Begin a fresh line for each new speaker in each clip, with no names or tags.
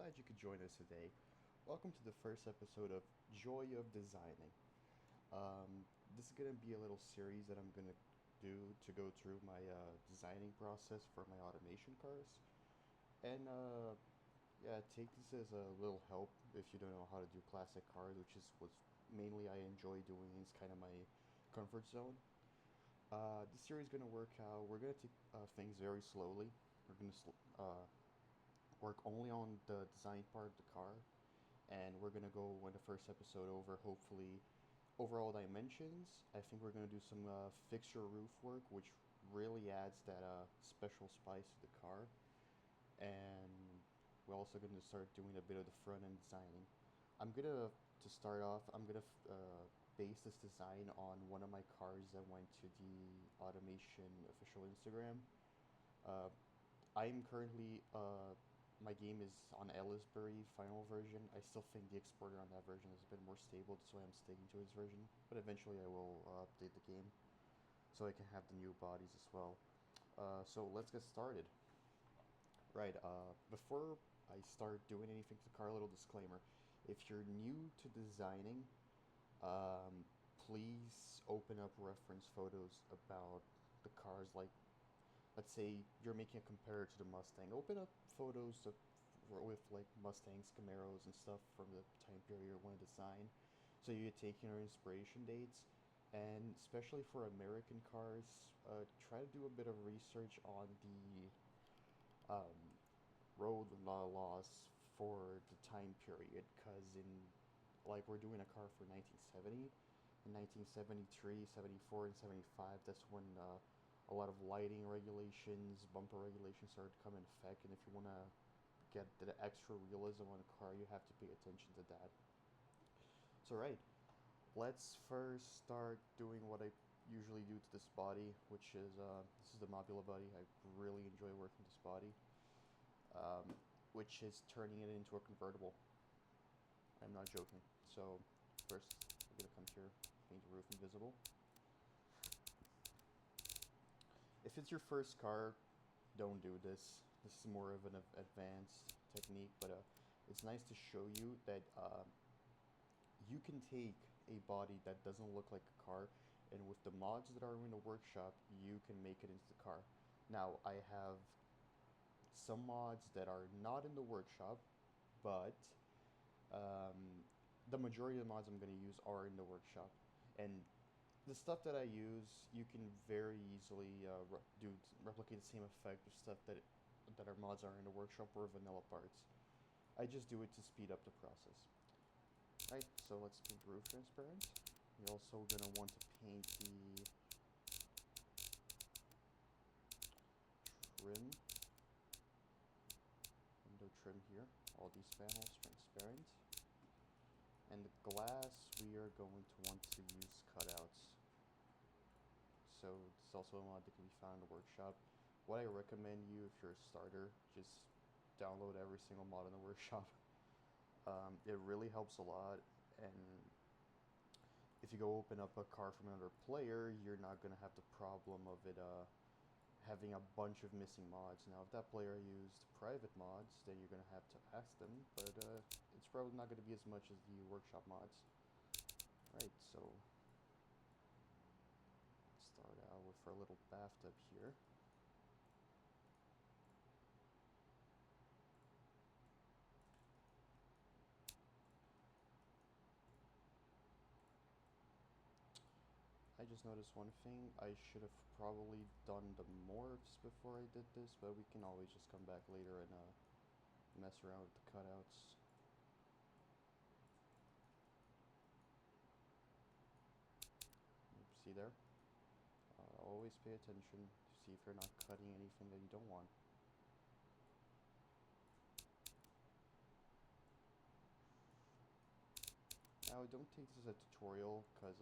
glad you could join us today. Welcome to the first episode of Joy of Designing. Um, this is going to be a little series that I'm going to do to go through my designing process for my automation cars. And yeah, take this as a little help if you don't know how to do classic cars, which is what mainly I enjoy doing. It's kind of my comfort zone. This series is going to work out. We're going to take things very slowly. We're going to work only on the design part of the car, and we're gonna go when the first episode over. Hopefully, overall dimensions. I think we're gonna do some fixture roof work, which really adds that special spice to the car, and we're also gonna start doing a bit of the front end designing. I'm gonna to start off. I'm gonna base this design on one of my cars that went to the automation official Instagram. Uh, I'm currently my game is on Ellisbury final version. I still think the exporter on that version is a bit more stable, that's why I'm sticking to his version. But eventually I will update the game so I can have the new bodies as well. So let's get started. Right, before I start doing anything to the car, a little disclaimer. If you're new to designing, um, please open up reference photos about the cars. Like, let's say you're making a comparator to the Mustang. Open up photos with like Mustangs, Camaros, and stuff from the time period you want to design. So you're taking our inspiration dates, and especially for American cars, try to do a bit of research on the road laws for the time period. Cause in like we're doing a car for 1970, in 1973, 74, and 75. That's when a lot of lighting regulations, bumper regulations started to come in effect. And if you want to get the extra realism on a car, you have to pay attention to that. So, right, let's first start doing what I usually do to this body, which is this is the Mobula body. I really enjoy working this body, um, which is turning it into a convertible. I'm not joking. So, first, I'm gonna come here, paint the roof invisible. If it's your first car, don't do this. This is more of an advanced technique, but it's nice to show you that you can take a body that doesn't look like a car, and with the mods that are in the workshop, you can make it into the car. Now, I have some mods that are not in the workshop, but um, the majority of the mods I'm going to use are in the workshop. And the stuff that I use, you can very easily replicate the same effect with stuff that our mods are in the workshop or vanilla parts. I just do it to speed up the process. Right, so let's paint the roof transparent. You're also gonna want to paint the trim, window trim here. All these panels transparent. And the glass, we are going to want to use cutouts. So this is also a mod that can be found in the workshop. What I recommend you, if you're a starter, just download every single mod in the workshop. It really helps a lot, and if you go open up a car from another player, you're not gonna have the problem of it having a bunch of missing mods. Now, if that player used private mods, then you're gonna have to ask them, but it's probably not gonna be as much as the workshop mods. Right, so start out with our little bathtub here. I just noticed one thing. I should have probably done the morphs before I did this, but we can always just come back later and mess around with the cutouts. See there? Always pay attention to see if you're not cutting anything that you don't want. Now, don't take this as a tutorial, because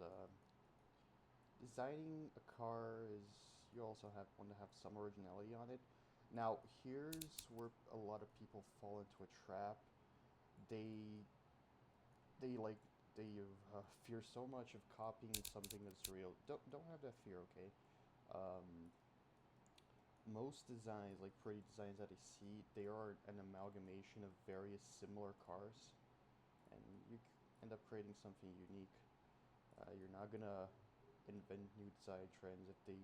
designing a car is, you also want to have some originality on it. Now, here's where a lot of people fall into a trap. They they like they fear so much of copying something that's real. Don't have that fear, okay? Um, most designs, like pretty designs that I see, they are an amalgamation of various similar cars, and you end up creating something unique. You're not gonna invent new design trends if they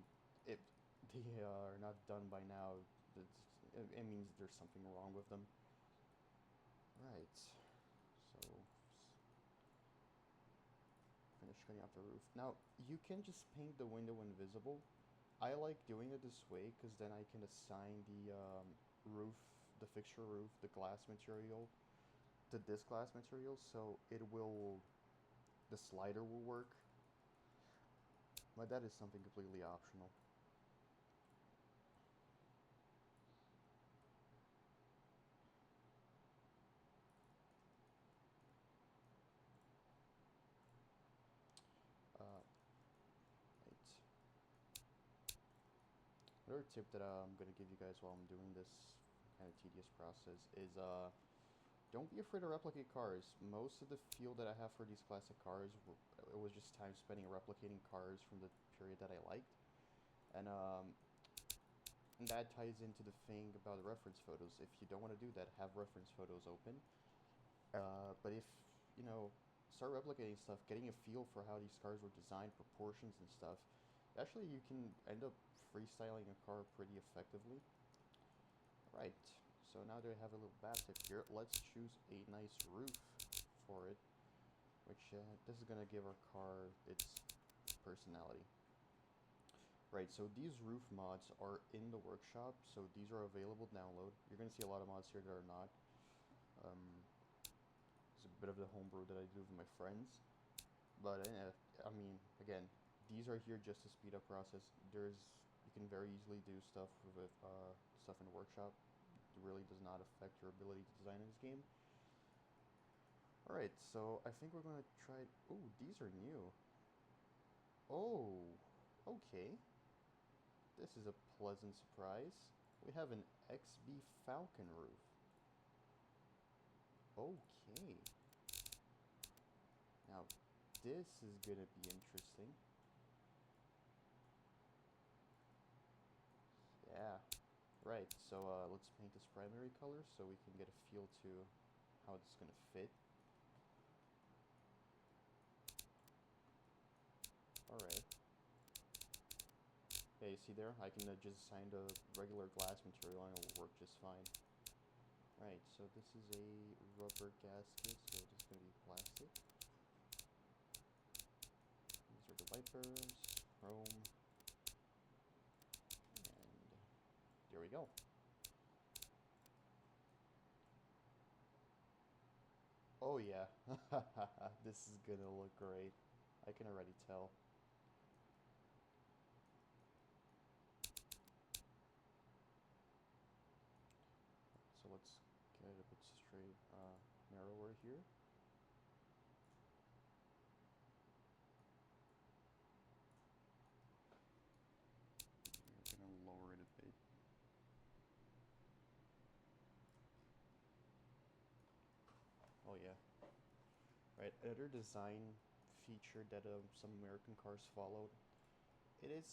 are not done by now. It means there's something wrong with them. Right. So finish cutting out the roof. Now you can just paint the window invisible. I like doing it this way because then I can assign roof, the fixture roof, the glass material to this glass material, so the slider will work. But that is something completely optional. Right. Another tip that I'm gonna give you guys while I'm doing this kind of tedious process is don't be afraid to replicate cars. Most of the field that I have for these classic cars, it was just time spending replicating cars from the period that I liked, and that ties into the thing about the reference photos. If you don't want to do that, have reference photos open. But if you know, start replicating stuff, getting a feel for how these cars were designed, proportions and stuff. Actually, you can end up freestyling a car pretty effectively. Right. So now that I have a little bathtub here, let's choose a nice roof for it, which this is gonna give our car its personality. Right, so these roof mods are in the workshop, so these are available to download. You're gonna see a lot of mods here that are not. Um, it's a bit of the homebrew that I do with my friends, but I mean, again, these are here just to speed up process. You can very easily do stuff with stuff in the workshop. It really does not affect your ability to design in this game. Alright, so I think we're gonna try... Oh, these are new. Oh, okay. This is a pleasant surprise. We have an XB Falcon roof. Okay. Now, this is gonna be interesting. Yeah. Right, so let's paint this primary color so we can get a feel to how it's gonna fit. Alright. Yeah, you see there? I can just assign the regular glass material and it will work just fine. Right, so this is a rubber gasket, so it's gonna be plastic. These are the wipers, chrome, and there we go. Oh yeah, this is gonna look great. I can already tell. So let's get it a bit straight, narrower here. We're gonna lower it a bit. Oh yeah. Right, another design feature that some American cars followed. It is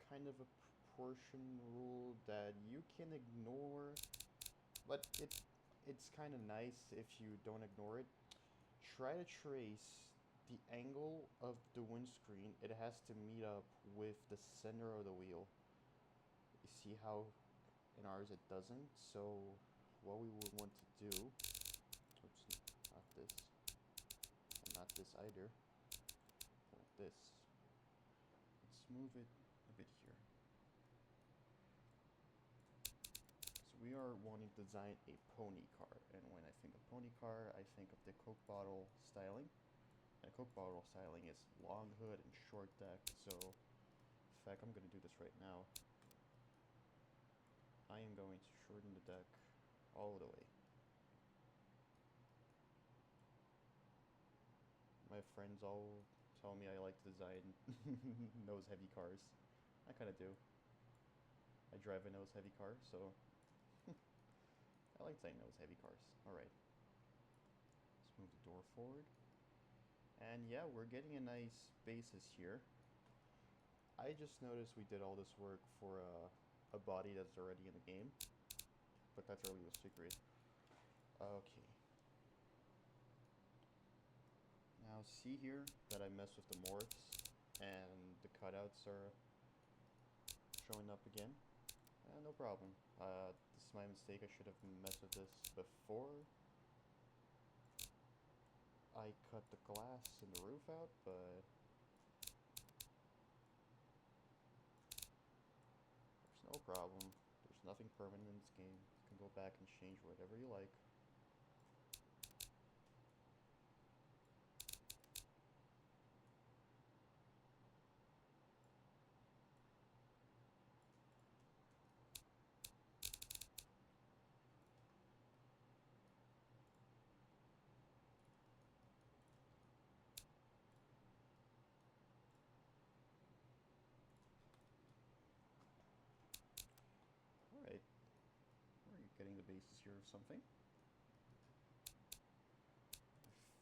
kind of a proportion rule that you can ignore, but it's kind of nice if you don't ignore it. Try to trace the angle of the windscreen. It has to meet up with the center of the wheel. You see how in ours it doesn't? So what we would want to do, oops, not this, and not this either, like this. Let's move it a bit here. So we are wanting to design a pony car, and when I think of pony car, I think of the Coke bottle styling. And Coke bottle styling is long hood and short deck, so in fact I'm going to do this right now. I am going to shorten the deck all the way. My friends all tell me I like to design nose heavy cars. I kind of do. I drive a nose heavy car, so I like saying nose heavy cars. Alright. Let's move the door forward. And yeah, we're getting a nice basis here. I just noticed we did all this work for a body that's already in the game, but that's really the secret. Okay. Now see here that I messed with the morphs and the cutouts are showing up again. No problem. This is my mistake. I should have messed with this before I cut the glass and the roof out, but there's no problem. There's nothing permanent in this game. You can go back and change whatever you like. Alright. We're getting the basis here of something. I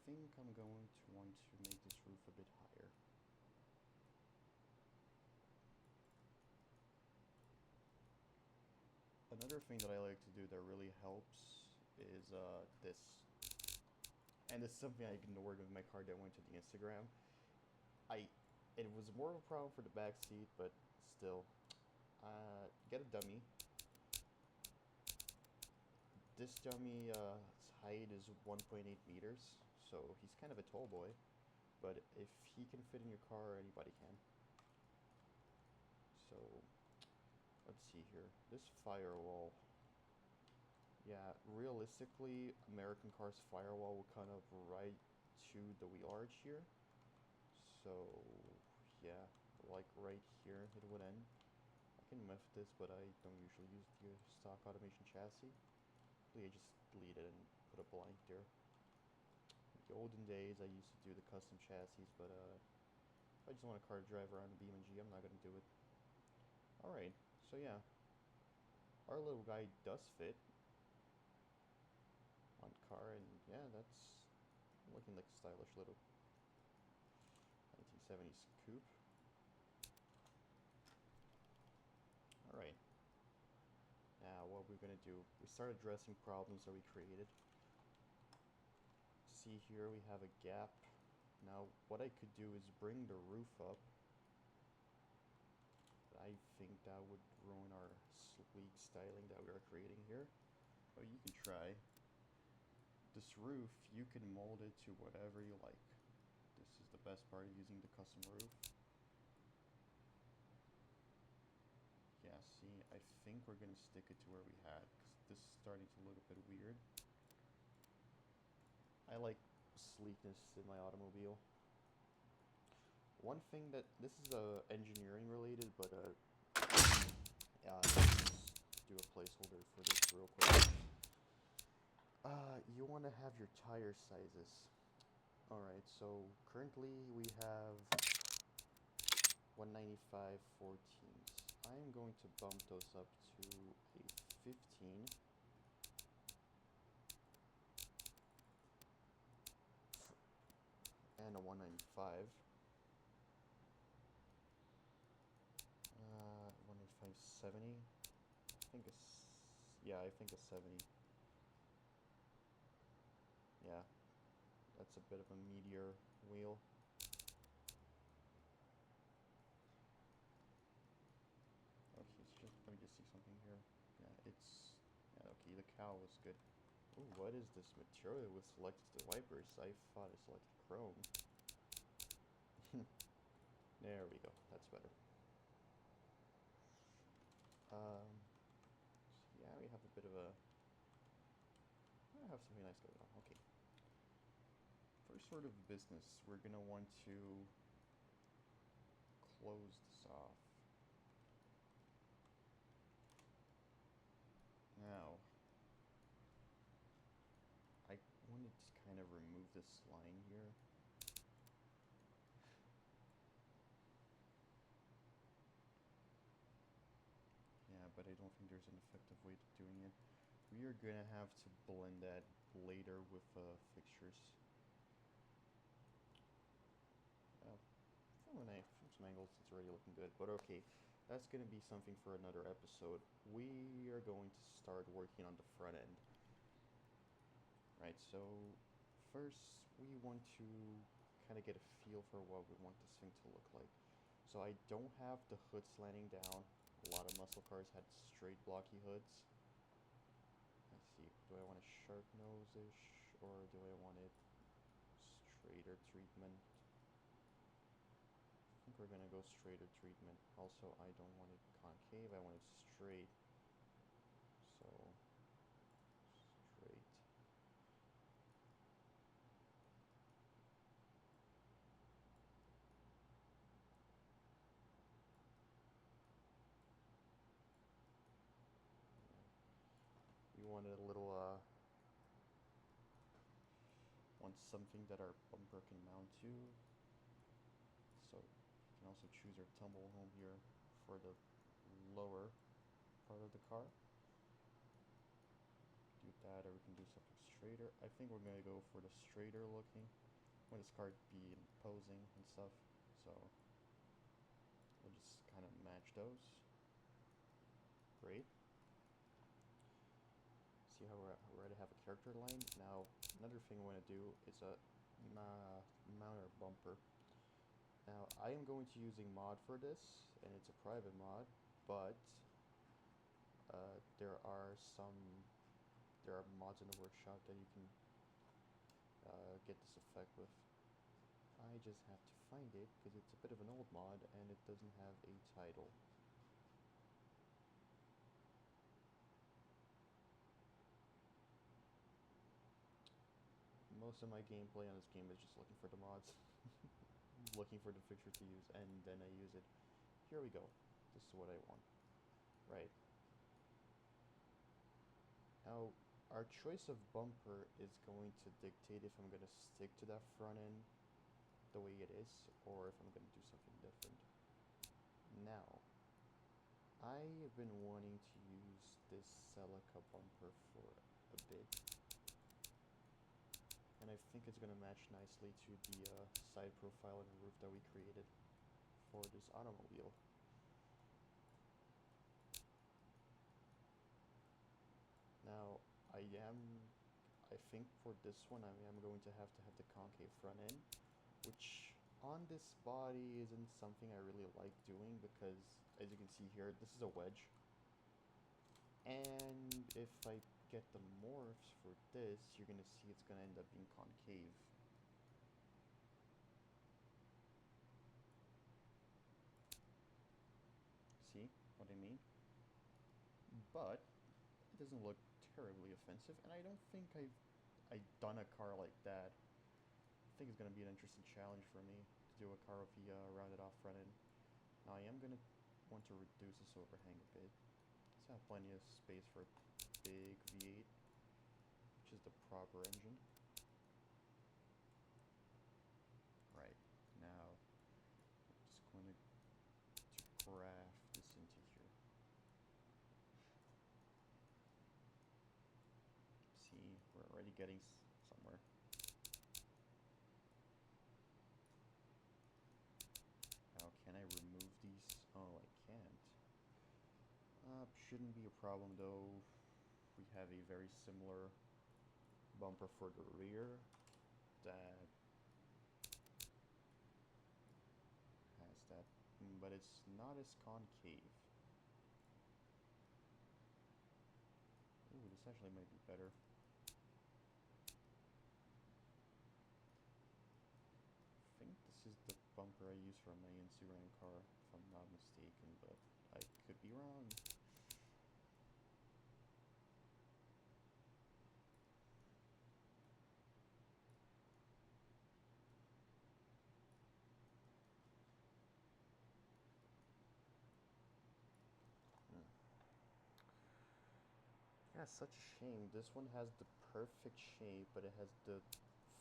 think I'm going to want to make this roof a bit higher. Another thing that I like to do that really helps is this. And this is something I ignored with my car that went to the Instagram. It was more of a problem for the back seat, but still. Get a dummy. This dummy height is 1.8 meters, so he's kind of a tall boy. But if he can fit in your car, anybody can. So, let's see here. This firewall. Yeah, realistically, American Car's firewall will kind of right to the wheel arch here. So, yeah, like right here it would end. I can muff this, but I don't usually use the stock automation chassis. I just delete it and put a blank there. In the olden days, I used to do the custom chassis, but if I just want a car to drive around the BeamNG, I'm not going to do it. Alright, so yeah. Our little guy does fit on car, and yeah, that's looking like a stylish little 1970s coupe. Alright. Now, what we're going to do, we start addressing problems that we created. See here, we have a gap. Now, what I could do is bring the roof up. But I think that would ruin our sleek styling that we are creating here. But you can try. This roof, you can mold it to whatever you like. This is the best part of using the custom roof. Yeah, see, I think we're gonna stick it to where we had, because this is starting to look a bit weird. I like sleekness in my automobile. One thing that, this is engineering related, but yeah, let's do a placeholder for this real quick. You want to have your tire sizes. Alright, so currently we have 195 14s. I'm going to bump those up to a 15. And a 195. 195 70. I think it's, yeah, I think a 70. Yeah, that's a bit of a meteor wheel. Okay, let me just see something here. Yeah, okay, the cowl is good. Ooh, what is this material that was selected to the wipers? I thought I selected chrome. There we go, that's better. Yeah, we have a bit of a, I have something nice going on, okay. First order of business, we're gonna want to close this off. Now, I want to just kind of remove this line here. Yeah, but I don't think there's an effective way of doing it. We are gonna have to blend that later with fixtures. From some angles, it's already looking good, but okay. that's gonna be something for another episode. We are going to start working on the front end. Right, so first we want to kind of get a feel for what we want this thing to look like. So I don't have the hood slanting down. A lot of muscle cars had straight blocky hoods. Let's see, do I want a sharp nose-ish or do I want it straighter treatment? I think we're gonna go straighter treatment. Also, I don't want it concave, I want it straight. So, straight. We want it a little, want something that our bumper can mount to. So, you can also choose your tumble home here for the lower part of the car. Do that, or we can do something straighter. I think we're gonna go for the straighter looking. Want this car be imposing and stuff, so we'll just kind of match those. Great. See how we already have a character line. Now, another thing I want to do is a mount our bumper. Now, I am going to using mod for this, and it's a private mod, but there are mods in the workshop that you can get this effect with. I just have to find it because it's a bit of an old mod and it doesn't have a title. Most of my gameplay on this game is just looking for the mods, looking for the fixture to use, and then I use it. Here we go. This is what I want. Right. Now, our choice of bumper is going to dictate if I'm going to stick to that front end the way it is, or if I'm going to do something different. Now, I have been wanting to use this Celica bumper for a bit, and I think it's going to match nicely to the side profile and the roof that we created for this automobile. Now, I think for this one I am going to have the concave front end, which on this body isn't something I really like doing because, as you can see here, this is a wedge. And if I get the morphs for this, you're gonna see it's gonna end up being concave. See what I mean? But it doesn't look terribly offensive, and I don't think I've done a car like that. I think it's gonna be an interesting challenge for me to do a car with the rounded off front end. Now I am gonna want to reduce this overhang a bit. Let's have plenty of space for a big V8, which is the proper engine. Right, now I'm just going to craft this into here. See, we're already getting somewhere. Now, can I remove these? Oh, I can't. Shouldn't be a problem though. We have a very similar bumper for the rear that has that, but it's not as concave. Ooh, this actually might be better. I think this is the bumper I use for my Insuran car, if I'm not mistaken, but I could be wrong. Hmm. Yeah, such a shame. This one has the perfect shape, but it has the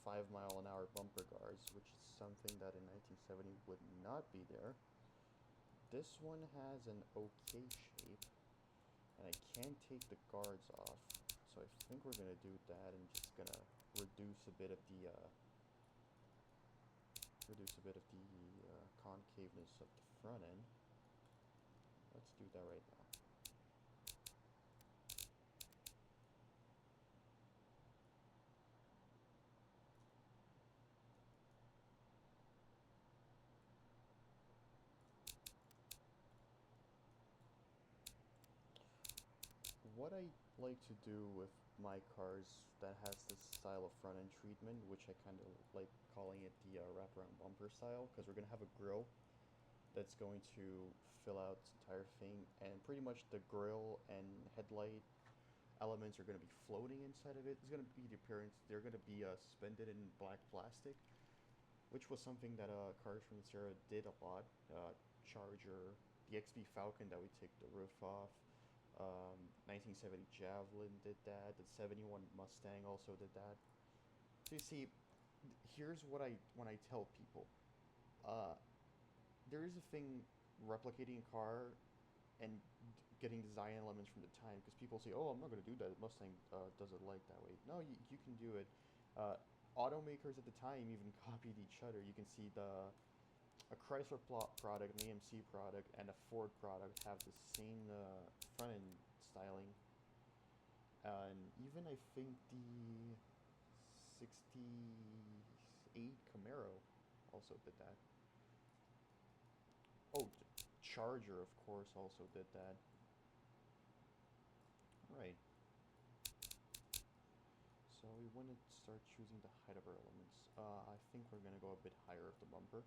5-mile-an-hour bumper guards, which is something that in 1970 would not be there. This one has an okay shape, and I can take the guards off, so I think we're gonna do that and just gonna reduce a bit of the concaveness of the front end. Let's do that right now. What I like to do with my cars that has this style of front end treatment, which I kind of like calling it the wraparound bumper style, because we're gonna have a grill that's going to fill out the entire thing, and pretty much the grill and headlight elements are going to be floating inside of it. It's going to be the appearance. They're going to be suspended in black plastic, which was something that cars from this era did a lot. Charger, the XB Falcon that we took the roof off. 1970 Javelin did that. The 71 Mustang also did that. So you see, here's what I when I tell people. Uh, there is a thing replicating a car and getting design elements from the time, because people say, "Oh, I'm not going to do that. Mustang does it like that way." No, you can do it. Uh, Automakers at the time even copied each other. You can see the a Chrysler product, an AMC product, and a Ford product have the same front end styling, and even I think the '68 Camaro also did that. Oh, Charger, of course, also did that. Right. So we want to start choosing the height of our elements. I think we're going to go a bit higher of the bumper.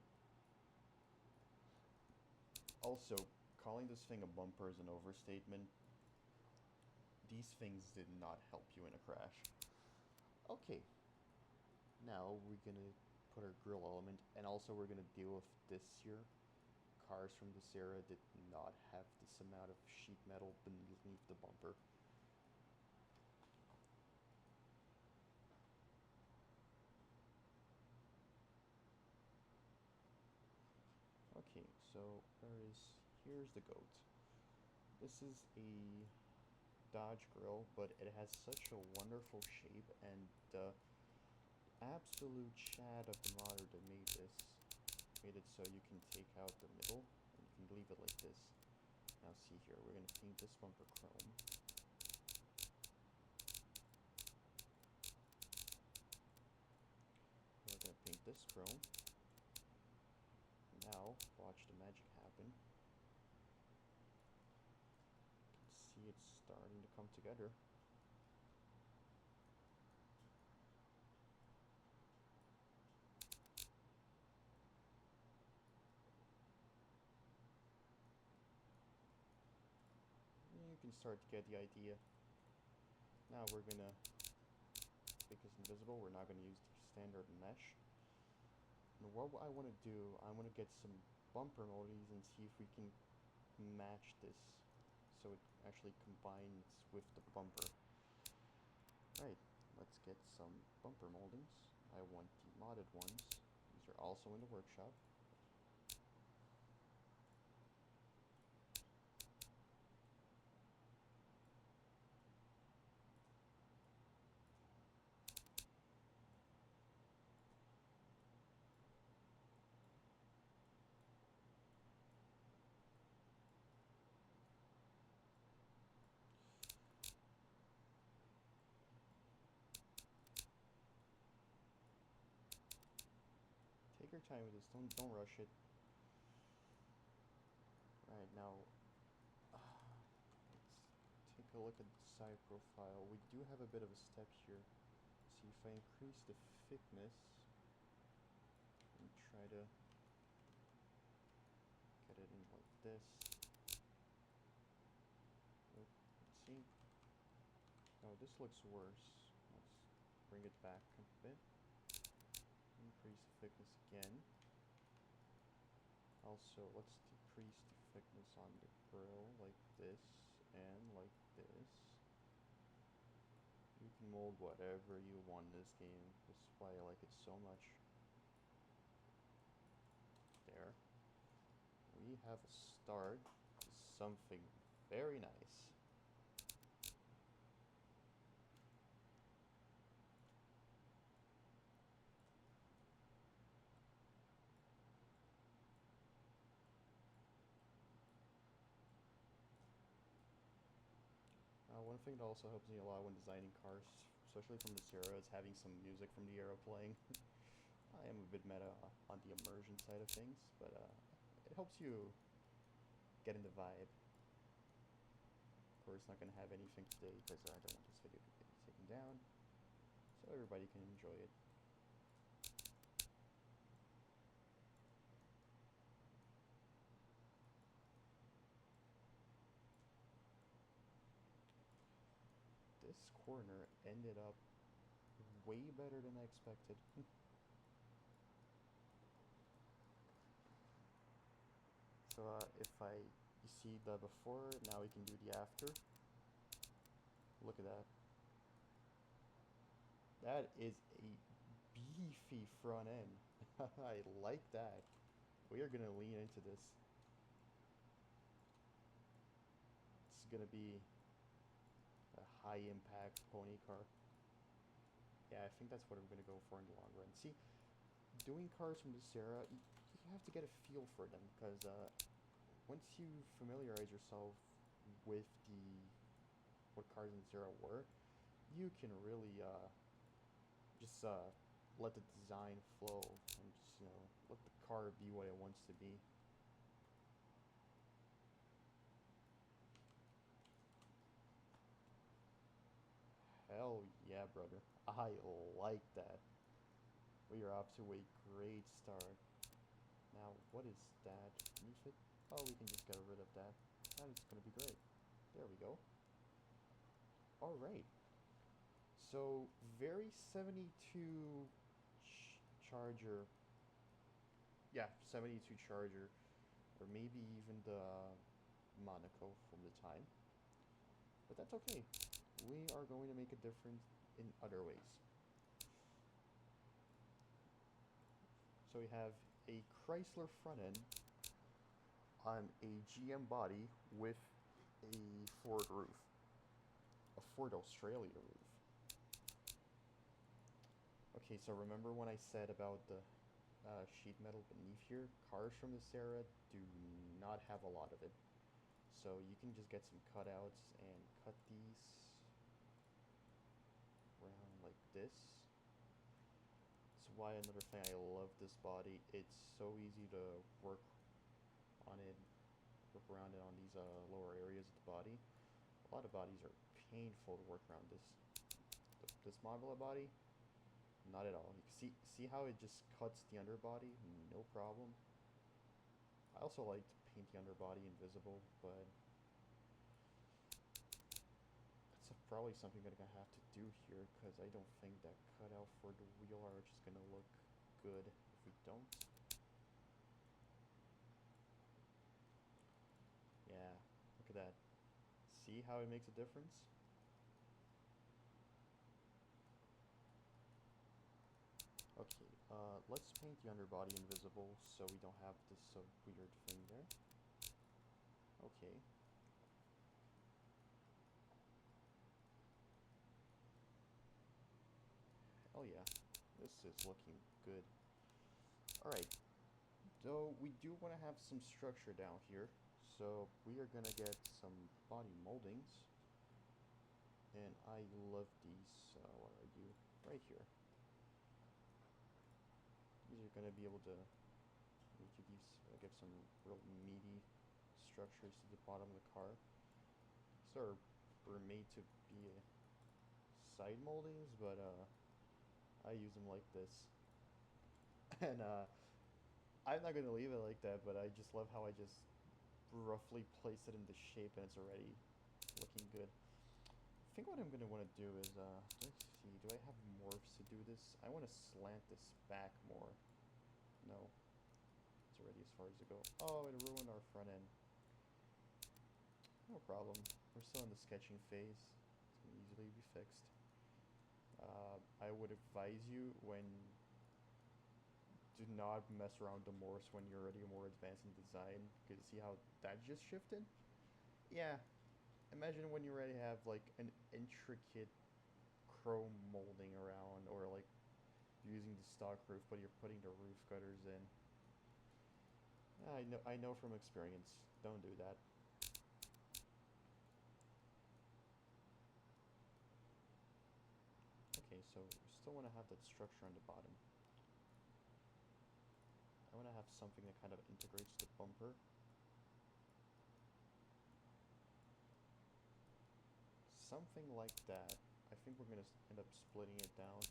Also, calling this thing a bumper is an overstatement. These things did not help you in a crash. Okay, now we're going to put our grill element, and also we're going to deal with this here. Cars from this era did not have this amount of sheet metal beneath the bumper. Okay, so here's the goat. This is a Dodge grill, but it has such a wonderful shape, and the absolute chad of the modder that made it so you can take out the middle and you can leave it like this. Now see here, we're gonna paint this bumper chrome. We're gonna paint this chrome. Now watch the magic happen. You can see it's starting to come together. You can start to get the idea. Now we're gonna make this invisible. We're not gonna use the standard mesh. And what I want to do, I want to get some bumper moldings and see if we can match this so it actually combines with the bumper. Right, let's get some bumper moldings. I want the modded ones. These are also in the workshop. Take your time with this. Don't rush it. Right now, let's take a look at the side profile. We do have a bit of a step here. See if I increase the thickness and try to get it in like this. Let's see. Oh, this looks worse. Let's bring it back a bit. Increase the thickness again. Also, let's decrease the thickness on the grill like this and like this. You can mold whatever you want in this game. This is why I like it so much. There. We have a start to something very nice. One thing that also helps me a lot when designing cars, especially from this era, is having some music from the era playing. I am a bit meta on the immersion side of things, but it helps you get in the vibe. Of course, not gonna have anything today because I don't want this video to get taken down, so everybody can enjoy it. This corner ended up way better than I expected. So if you see the before, now we can do the after. Look at that. That is a beefy front end. I like that. We are gonna lean into this. It's gonna be a high impact pony car. Yeah, I think that's what I'm gonna go for in the long run. See, doing cars from this era, you have to get a feel for them because once you familiarize yourself with the what cars in this era were, you can really just let the design flow and just let the car be what it wants to be. Hell yeah, brother. I like that. We are off to a great start. Now, what is that? Refit? Oh, we can just get rid of that. That is going to be great. There we go. Alright. So, very 72 Charger. Yeah, 72 Charger. Or maybe even the Monaco from the time. But that's okay. We are going to make a difference in other ways. So we have a Chrysler front end on a GM body with a Ford roof. A Ford Australia roof. Okay, so remember when I said about the sheet metal beneath here? Cars from this era do not have a lot of it. So you can just get some cutouts and cut these around like this. That's why another thing I love this body. It's so easy to work on it, work around it on these lower areas of the body. A lot of bodies are painful to work around this. This model of body, not at all. You can see how it just cuts the underbody, no problem. I also like to paint the underbody invisible, but that's probably something that I'm gonna have to do here because I don't think that cutout for the wheel arch is gonna look good if we don't. Yeah, look at that. See how it makes a difference? Okay, let's paint the underbody invisible so we don't have this weird thing there. Okay. Oh yeah, this is looking good. Alright, so we do want to have some structure down here, so we are gonna get some body moldings. And I love these, what are you? Right here. These are gonna be able to make you these, give some real meaty structures to the bottom of the car. These were made to be side moldings, but I use them like this. And I'm not gonna leave it like that, but I just love how I just roughly place it in the shape and it's already looking good. I think what I'm gonna want to do is, let's see, do I have morphs to do this? I want to slant this back more. No, it's already as far as it go. Oh, it ruined our front end. No problem. We're still in the sketching phase. It can easily be fixed. I would advise you when do not mess around the morphs when you're already more advanced in design. Because see how that just shifted? Yeah. Imagine when you already have like an intricate chrome molding around, or like you're using the stock roof but you're putting the roof gutters in. I know from experience. Don't do that. so we still want to have that structure on the bottom. I want to have something that kind of integrates the bumper. Something like that. I think we're going to end up splitting it down.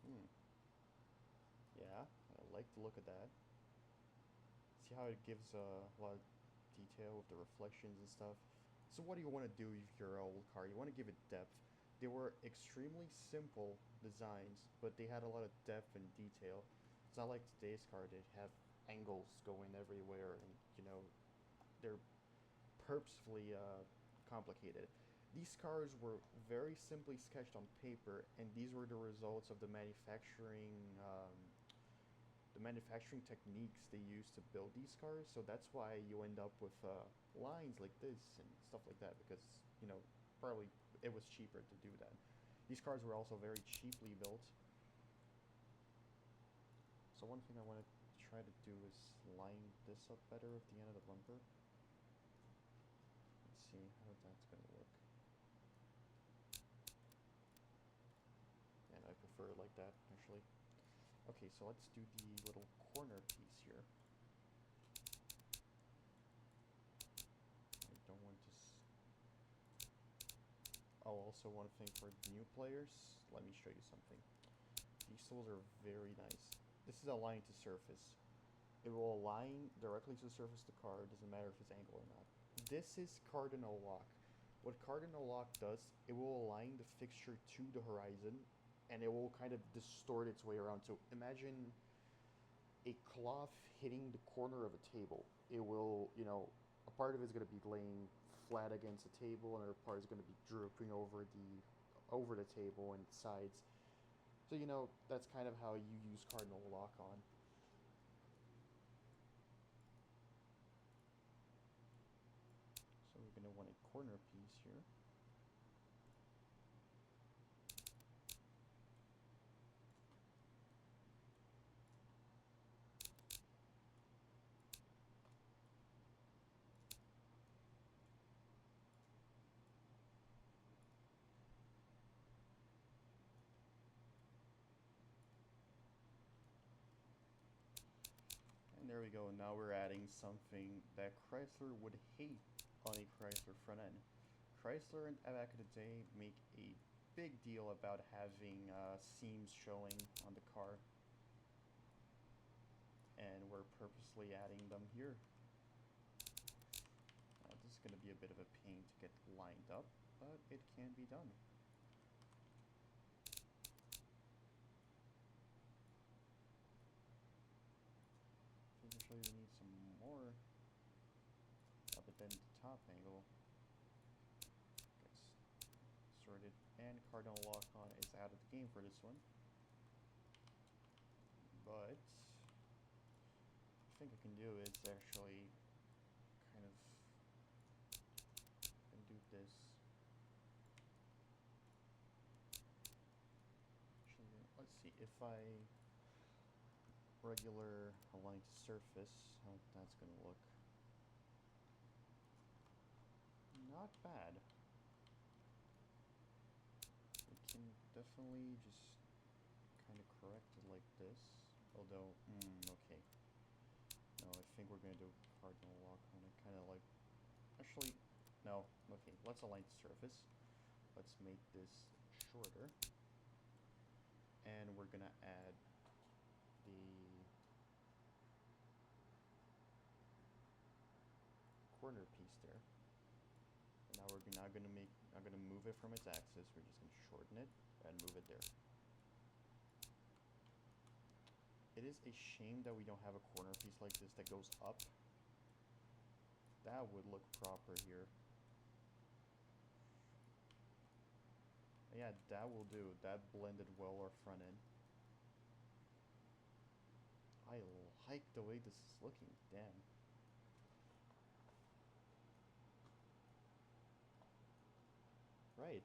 Hmm. Yeah, I like the look of that. See how it gives a lot of detail with the reflections and stuff. So what do you want to do with your old car? You want to give it depth. They were extremely simple designs, but they had a lot of depth and detail. It's not like today's car, they have angles going everywhere and, they're purposefully complicated. These cars were very simply sketched on paper, and these were the results of the manufacturing techniques they used to build these cars. So that's why you end up with lines like this and stuff like that, because probably it was cheaper to do that. These cars were also very cheaply built. So one thing I want to try to do is line this up better with the end of the bumper. Let's see how that's going to look. And I prefer it like that, actually. Okay, so let's do the little corner piece here. I don't want to... Oh, also one thing for new players, let me show you something. These tools are very nice. This is align to surface. It will align directly to the surface of the car, it doesn't matter if it's angled or not. This is cardinal lock. What cardinal lock does, it will align the fixture to the horizon, and it will kind of distort its way around. So imagine a cloth hitting the corner of a table. It will, a part of it is going to be laying flat against the table, another part is going to be drooping over the table and its sides. So that's kind of how you use cardinal lock on. So we're going to want a corner piece here. And there we go. Now we're adding something that Chrysler would hate on a Chrysler front end. Chrysler back in the day make a big deal about having seams showing on the car, and we're purposely adding them here. This is going to be a bit of a pain to get lined up, but it can be done. Eventually we need some more, but then the top angle gets sorted, and cardinal lock on is out of the game for this one. But I think I can do is actually kind of do this. Actually, let's see if I regular align to surface, how that's going to look. Not bad. We can definitely just kind of correct it like this. Although, okay. No, I think we're going to do cardinal lock on it. Kind of like, actually, no. Okay, let's align to surface. Let's make this shorter. And we're going to add the corner piece there. And now we're not going to move it from its axis. We're just going to shorten it and move it there. It is a shame that we don't have a corner piece like this that goes up. That would look proper here. Yeah, that will do. That blended well our front end. I like the way this is looking. Damn. Right.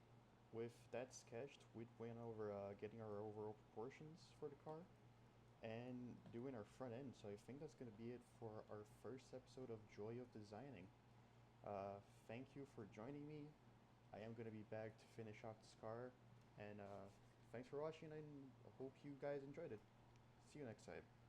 With that sketched, we went over getting our overall proportions for the car and doing our front end. So I think that's gonna be it for our first episode of Joy of Designing. Thank you for joining me. I am gonna be back to finish off this car, and thanks for watching. And I hope you guys enjoyed it. See you next time.